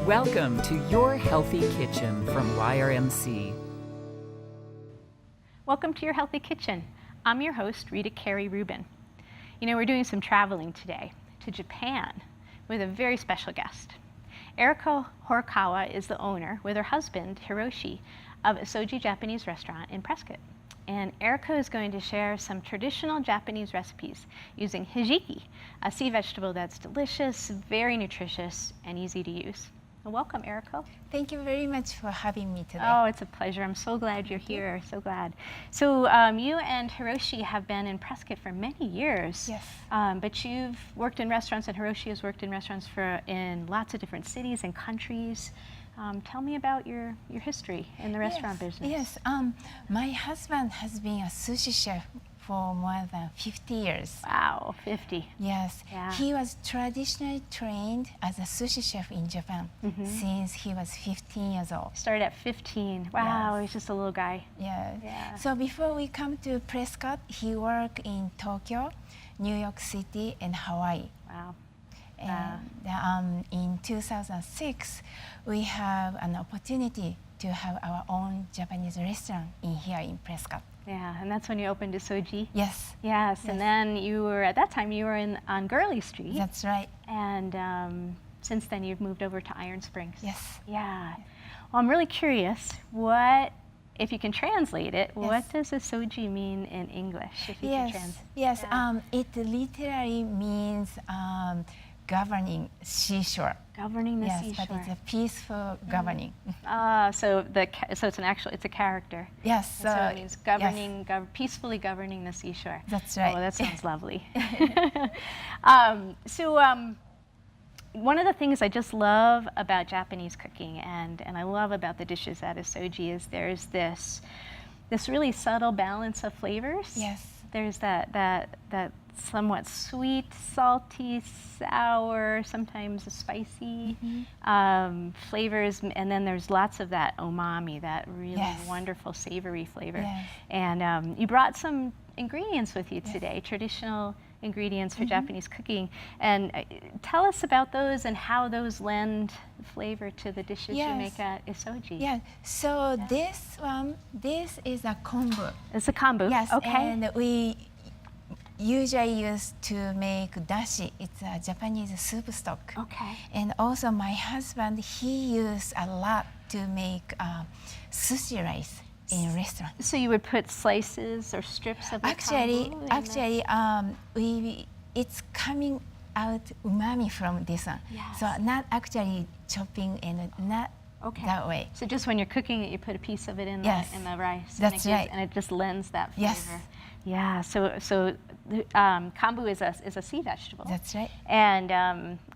Welcome to Your Healthy Kitchen from YRMC. Welcome to Your Healthy Kitchen. I'm your host, Rita Carey Rubin. You know, we're doing some traveling today to Japan with a very special guest. Eriko Horikawa is the owner, with her husband, Hiroshi, of Esoji Japanese restaurant in Prescott. And Eriko is going to share some traditional Japanese recipes using Hijiki, a sea vegetable that's delicious, very nutritious, and easy to use. Well, welcome, Eriko. Thank you very much for having me today. Oh, it's a pleasure. I'm so glad you're here. So glad. So you and Hiroshi have been in Prescott for many years. Yes. But you've worked in restaurants, and Hiroshi has worked in restaurants in lots of different cities and countries. Tell me about your history in the restaurant business. Yes. My husband has been a sushi chef for more than 50 years. Wow, 50. Yes. Yeah. He was traditionally trained as a sushi chef in Japan since he was 15 years old. Started at 15. Wow, Yes. he's just a little guy. Yeah. So before we come to Prescott, he worked in Tokyo, New York City, and Hawaii. Wow. And in 2006, we have an opportunity to have our own Japanese restaurant here in Prescott. Yeah, and that's when you opened Esoji. Yes. Yes, and then at that time you were on Gurley Street. That's right. And since then you've moved over to Iron Springs. Yes. Yeah. Well, I'm really curious, if you can translate it, what does Esoji mean in English? If you can translate. Yes, it literally means governing seashore. Governing the seashore. Yes, but it's a peaceful governing. So it's a character. Yes. So it means governing, peacefully governing the seashore. That's right. Oh, that sounds lovely. One of the things I just love about Japanese cooking, and I love about the dishes at Esoji, is there's this really subtle balance of flavors. Yes. There's that somewhat sweet, salty, sour, sometimes spicy flavors, and then there's lots of that umami, that really wonderful savory flavor. Yes. And you brought some ingredients with you today, traditional ingredients for Japanese cooking, and tell us about those and how those lend flavor to the dishes you make at Esoji. Yeah, so this is a kombu. It's a kombu. Yes, okay. And we usually use to make dashi. It's a Japanese soup stock. Okay. And also my husband, he used a lot to make sushi rice in restaurant. So you would put slices or strips of the kombu? Actually, it's coming out umami from this one. Yes. So not actually chopping and not that way. So just when you're cooking it, you put a piece of it in the rice. That's right. And it just lends that flavor. Yes. Yeah. So kombu is a sea vegetable. That's right. And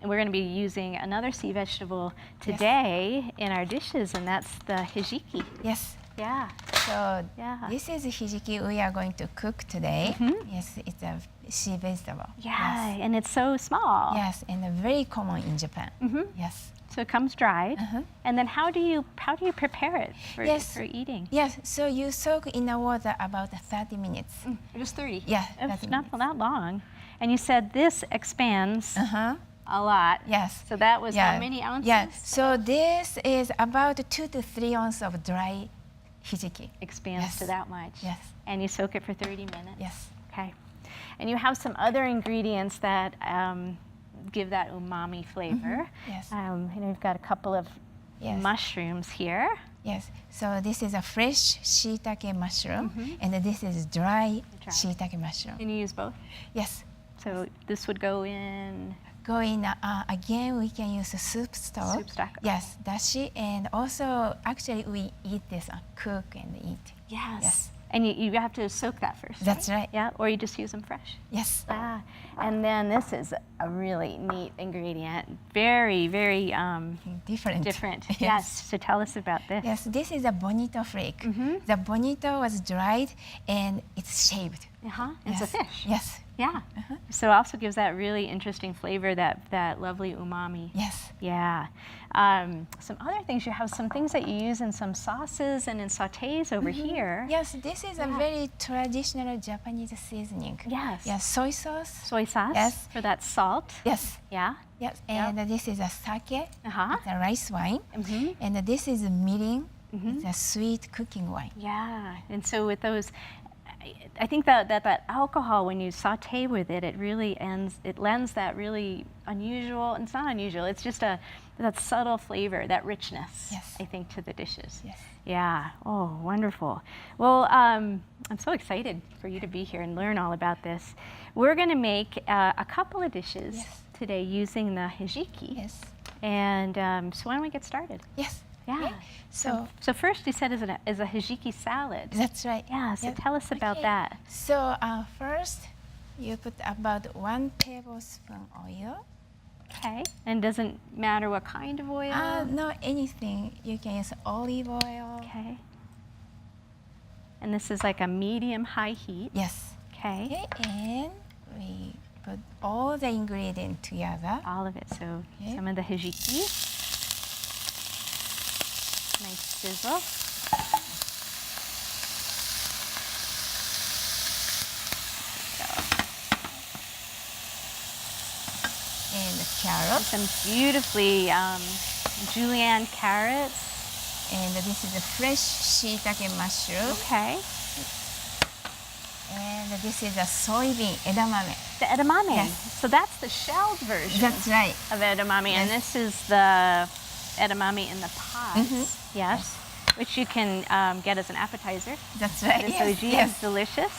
we're going to be using another sea vegetable today in our dishes, and that's the hijiki. Yes. Yeah. So this is hijiki we are going to cook today. Yes, it's a sea vegetable. Yeah, and it's so small. Yes, and very common in Japan. Yes. So it comes dried, and then how do you prepare it for eating? Yes, so you soak in the water about 30 minutes. Just 30? Yeah, it's not that long. And you said this expands a lot. Yes. So that was how many ounces? Yes, so this is about 2 to 3 ounces of dry hijiki. Expands to that much. Yes. And you soak it for 30 minutes? Yes. Okay. And you have some other ingredients that give that umami flavor. Yes. We've got a couple of mushrooms here. Yes. So this is a fresh shiitake mushroom, and this is dry shiitake mushroom. And you use both? Yes. So this would go in? Again, we can use a soup stock. Soup stock. Yes, dashi, and also actually we eat this, cook and eat. Yes. And you have to soak that first. That's right. Yeah, or you just use them fresh. Yes. And then this is a really neat ingredient. Very, very different. Yes. So tell us about this. Yes, this is a bonito flake. The bonito was dried and it's shaved. It's a fish. Yes. Yeah. So it also gives that really interesting flavor, that lovely umami. Yes. Yeah. Some other things, you have some things that you use in some sauces and in sautés over here. Yes, this is a very traditional Japanese seasoning. Yes. Yes, soy sauce. Soy sauce. Yes. For that salt. salt. Yes. Yeah. Yes. And this is a sake. Uh-huh. It's a rice wine. Mhm. And this is a mirin. It's a sweet cooking wine. Yeah. And so with those, I think that alcohol, when you saute with it, it really lends that really unusual, and it's not unusual, it's just that subtle flavor, that richness, Yes. I think, to the dishes. Yes. Yeah. Oh, wonderful. Well, I'm so excited for you to be here and learn all about this. We're going to make a couple of dishes today using the hijiki. Yes. And so why don't we get started? Yes. Yeah. Okay. So first you said is a hijiki salad. That's right. Yeah, so tell us about Okay. that. So first, you put about 1 tablespoon oil. Okay. And doesn't matter what kind of oil? No, anything. You can use olive oil. Okay. And this is like a medium-high heat. Yes. Okay. Okay, and we put all the ingredients together. All of it. So Okay. some of the hijiki. Nice sizzle. And the carrots. Some beautifully julienne carrots. And this is a fresh shiitake mushroom. Okay. And this is a soybean edamame. The edamame. Yes. So that's the shelled version That's right. of edamame, and this is the edamame in the pods. Yes. Which you can get as an appetizer. That's right. The Yes. Esoji Yes. is delicious.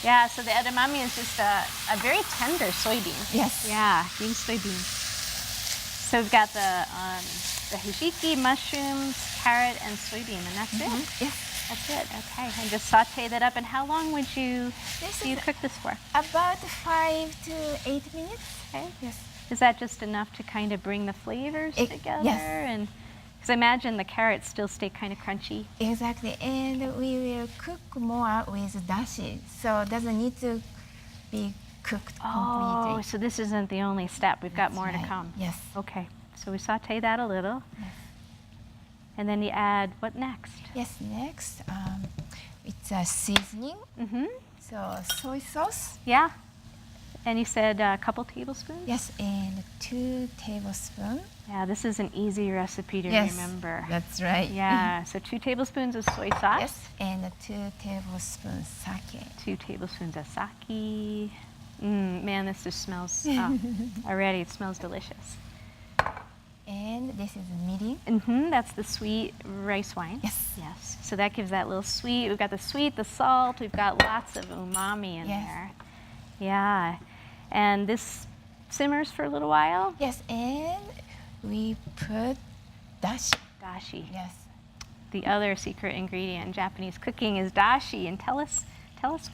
Yeah, so the edamame is just a very tender soybean. Yes. Yeah, green soybean. So we've got the hijiki, mushrooms, carrot, and soybean, and that's it. Yes. That's it. Okay, and just saute that up. And how long would you This do you is cook this for? about 5 to 8 minutes. Okay. Yes. Is that just enough to kind of bring the flavors together? yes. And because I imagine the carrots still stay kind of crunchy. Exactly. And we will cook more with dashi. So it doesn't need to be cooked Oh, completely. so this isn't the only step. We've got That's more to right. come. Yes. Okay, so we saute that a little. Yes. And then you add what next? Yes, next, it's a seasoning. Mm-hmm. So soy sauce. Yeah. And you said a couple tablespoons? Yes, and 2 tablespoons. Yeah, this is an easy recipe to Yes, remember. that's right. Yeah, so 2 tablespoons of soy sauce. Yes, and 2 tablespoons sake. 2 tablespoons of sake. Man, this just smells, already it smells delicious. And this is mirin. Mm-hmm, that's the sweet rice wine. Yes. Yes, so that gives that little sweet. We've got the sweet, the salt, we've got lots of umami in Yes. there. Yeah, and this simmers for a little while. Yes, and we put dashi. Dashi. Yes. The other secret ingredient in Japanese cooking is dashi. And tell us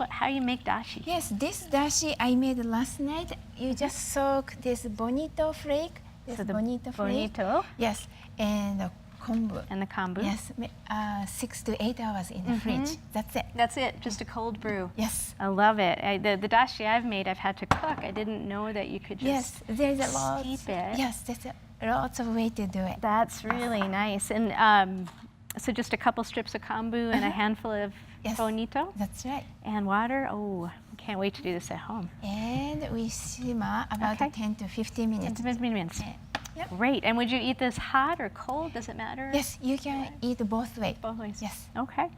how you make dashi. Yes, this dashi I made last night. You just soak this bonito flake. This So the bonito flake. bonito Yes, and the kombu. and the kombu. Yes, 6 to 8 hours in the fridge. That's it. That's it, just a cold brew. Yes. I love it. The dashi I've made, I've had to cook. I didn't know that you could just Yes, there's a lot. steep it. Yes, there's lots of way to do it. That's really nice. And so just a couple strips of kombu and a handful of Yes. bonito That's right. and water. Oh, I can't wait to do this at home. And we simmer about Okay. 10 to 15 minutes. 10 minutes. Yep. Great. And would you eat this hot or cold? Does it matter? Yes, you can eat both ways. Both ways. Yes. Okay.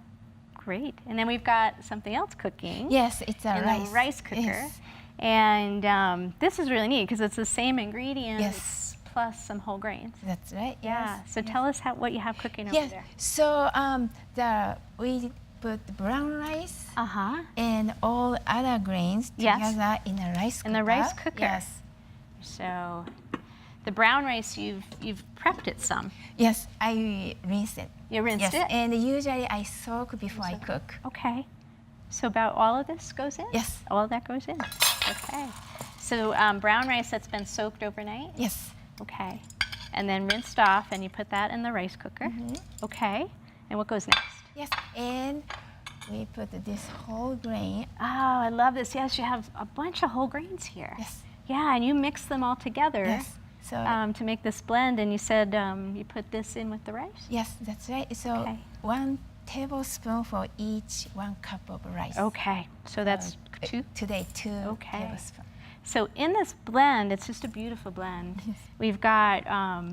Great. And then we've got something else cooking. Yes, it's a in rice. the rice cooker. Yes. And this is really neat because it's the same ingredients Yes. plus some whole grains. That's right. Yeah. Yes. So tell us what you have cooking over Yes. there. So we put brown rice Uh-huh. and all other grains Yes. together in a rice cooker. In the rice cooker. Yes. So the brown rice, you've prepped it some. Yes, I rinse it. You rinsed Yes, it? and usually I soak before I cook. Okay. So about all of this goes in? Yes. All of that goes in. Okay. So brown rice that's been soaked overnight? Yes. Okay. And then rinsed off, and you put that in the rice cooker. Okay. And what goes next? Yes, and we put this whole grain. Oh, I love this. Yes, you have a bunch of whole grains here. Yes. Yeah, and you mix them all together Yes. So to make this blend, and you said you put this in with the rice? yes, that's right. So Okay. 1 tablespoon for each 1 cup of rice. Okay. So that's 2? Today 2 Okay. tablespoons. So in this blend, it's just a beautiful blend. Yes. We've got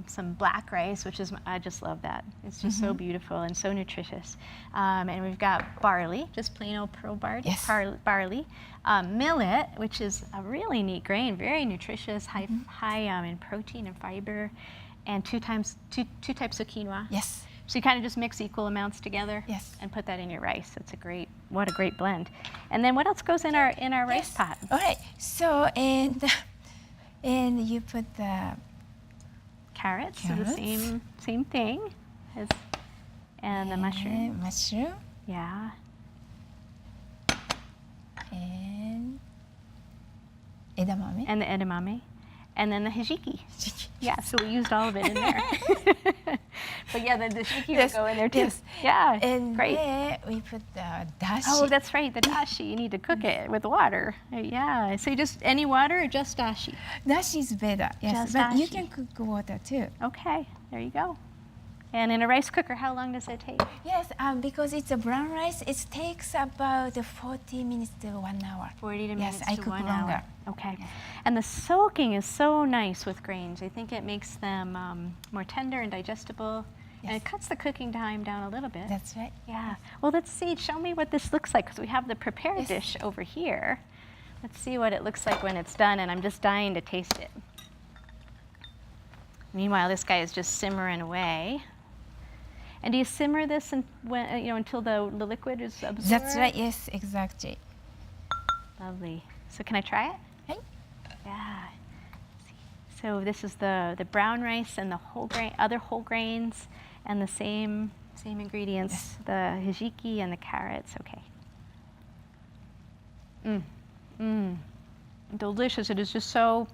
some black rice, which is, I just love that. It's just so beautiful and so nutritious. And we've got barley, just plain old pearl barley. Yes. Barley. Millet, which is a really neat grain, very nutritious, high in protein and fiber, and two types of quinoa. Yes. So you kind of just mix equal amounts together Yes. and put that in your rice. It's what a great blend. And then what else goes in our rice pot? All right. So and you put the Carrots. So the Carrots. same thing and the mushroom. Mushroom Yeah. and edamame. And the edamame. And then the hijiki. Yeah, so we used all of it in there. But yeah, the hijiki Yes, will go in there too. yes. Yeah, And great. then we put the dashi. Oh, that's right, the dashi. You need to cook it with water. Yeah, so you just any water or just dashi? Dashi is better. Yes, Just but you dashi. can cook water too. Okay, there you go. And in a rice cooker, how long does it take? Yes, because it's a brown rice, it takes about 40 minutes to 1 hour. 40 minutes Yes, I to cook 1 longer. hour. Okay. And the soaking is so nice with grains. I think it makes them more tender and digestible. And Yes. it cuts the cooking time down a little bit. That's right. Yeah. Well, let's see. Show me what this looks like, because we have the prepared Yes. dish over here. Let's see what it looks like when it's done, and I'm just dying to taste it. Meanwhile, this guy is just simmering away. And do you simmer this until the liquid is absorbed? That's right. Yes, exactly. Lovely. So can I try it? Hey. Yeah. So this is the brown rice and the other whole grains, and the same ingredients, Yes. the hijiki and the carrots. Okay. Delicious. It is just so,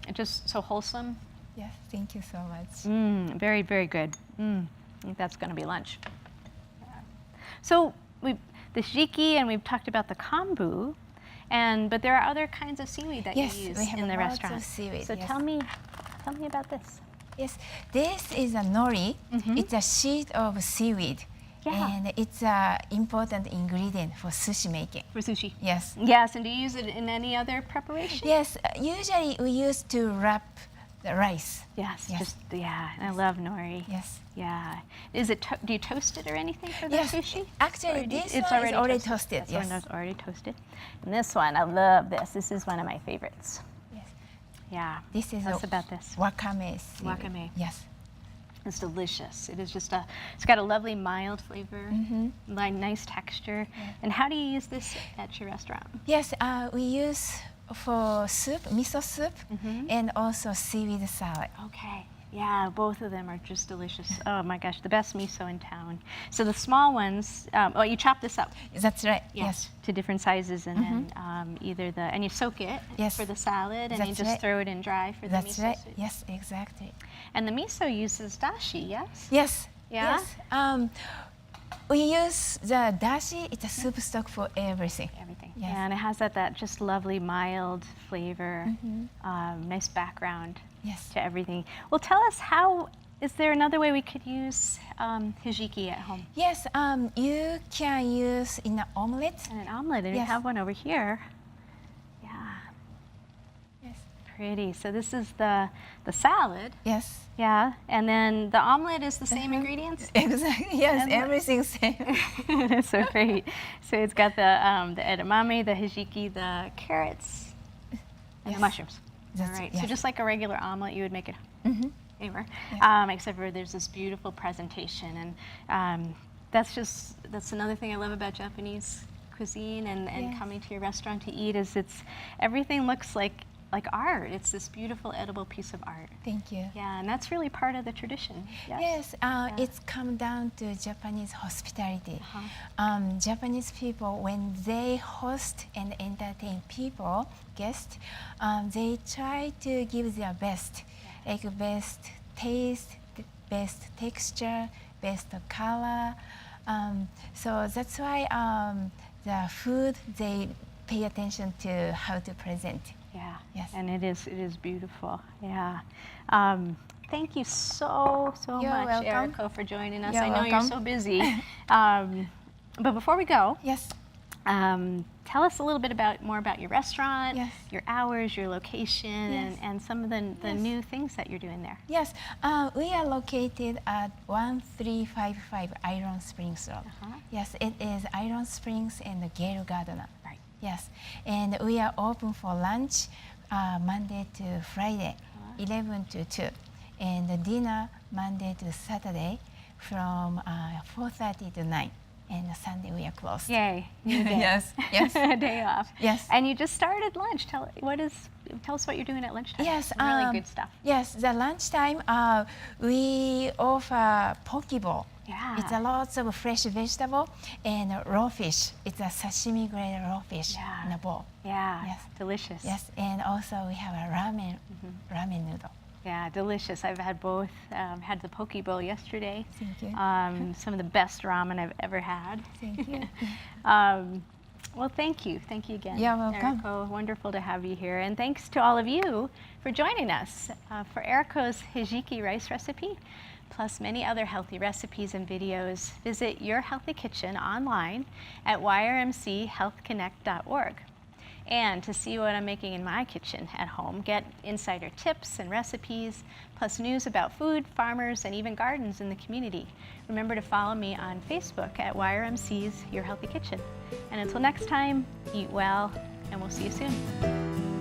it's just so wholesome. Yes, thank you so much. Very, very good. I think that's going to be lunch. Yeah. So the hijiki, and we've talked about the kombu, but there are other kinds of seaweed that Yes, you use we have in the lots restaurant. of seaweed, So yes. tell me about this. Yes, this is a nori. It's a sheet of seaweed. Yeah. And it's an important ingredient for sushi making. For sushi. Yes. Yes, and do you use it in any other preparation? Yes, usually we use to wrap the rice. Yes. Yes. And I love nori. Yes. Yeah. Do you toast it or anything for the Yes. sushi? Actually, Or this it's one is already toasted. This Yes. one is already toasted. And this one, I love this. This is one of my favorites. Yes. Yeah. This is What's about this? wakame seaweed. Wakame. Yes. It's delicious. It is just it's got a lovely mild flavor, nice texture. And how do you use this at your restaurant? Yes, we use for soup, miso soup, and also seaweed salad. Okay. Yeah, both of them are just delicious. Oh my gosh, the best miso in town. So the small ones, you chop this up. That's right. Yes. To different sizes, and then and you soak it Yes. for the salad, and you That's just right. throw it in dry for the That's miso right. soup. Yes, exactly. And the miso uses dashi, yes? Yes. Yeah? Yes. We use the dashi. It's a soup stock for everything. Everything. Yes. Yeah, and it has that just lovely mild flavor, nice background Yes. to everything. Well, tell us is there another way we could use hijiki at home? Yes. You can use in an omelet. And an omelet, and we Yes. have one over here. Yeah, Yes. pretty. So this is the salad. Yes. Yeah, and then the omelet is the same ingredients? Exactly. Yes. And Everything's same. That's so great. So it's got the edamame, the hijiki, the carrots, and Yes. the mushrooms. That's- All right. yes. So just like a regular omelet, you would make it anywhere, Yes. except for there's this beautiful presentation, and that's another thing I love about Japanese cuisine and Yes. coming to your restaurant to eat is everything looks like art. It's this beautiful edible piece of art. Thank you. Yeah, and that's really part of the tradition. Yes. Yes, it's come down to Japanese hospitality. Japanese people, when they host and entertain guests, they try to give their best, like best taste, best texture, best color. So that's why the food, they pay attention to how to present. Yeah. Yes. And it is beautiful. Yeah. Thank you so You're much, welcome. Eriko, for joining us. You're I know you're welcome. so busy. But before we go, Yes. Tell us a little bit more about your restaurant, Yes. your hours, your location, Yes. and some of the Yes. new things that you're doing there. Yes, we are located at 1355 Iron Springs Road. Yes, it is Iron Springs and the Gale Gardener. Right. Yes, and we are open for lunch Monday to Friday, 11 to 2, and the dinner Monday to Saturday from 4:30 to 9, and Sunday we are closed. Yay! New day. Yes, yes. A day off. Yes. And you just started lunch. Tell us what you're doing at lunchtime. Yes, Really good stuff. Yes, the lunchtime we offer poke bowl. Yeah. It's a lots of fresh vegetable and raw fish. It's a sashimi grade raw fish Yeah. in a bowl. Yeah. Yes. Delicious. Yes, and also we have a ramen noodle. Yeah, delicious. I've had both. Had the poke bowl yesterday. Thank you. Some of the best ramen I've ever had. Thank you. Well, thank you. Thank you again. You're welcome. Eriko, wonderful to have you here. And thanks to all of you for joining us for Eriko's Hijiki rice recipe, plus many other healthy recipes and videos. Visit Your Healthy Kitchen online at yrmchealthconnect.org. And to see what I'm making in my kitchen at home, get insider tips and recipes, plus news about food, farmers, and even gardens in the community. Remember to follow me on Facebook at YRMC's Your Healthy Kitchen. And until next time, eat well, and we'll see you soon.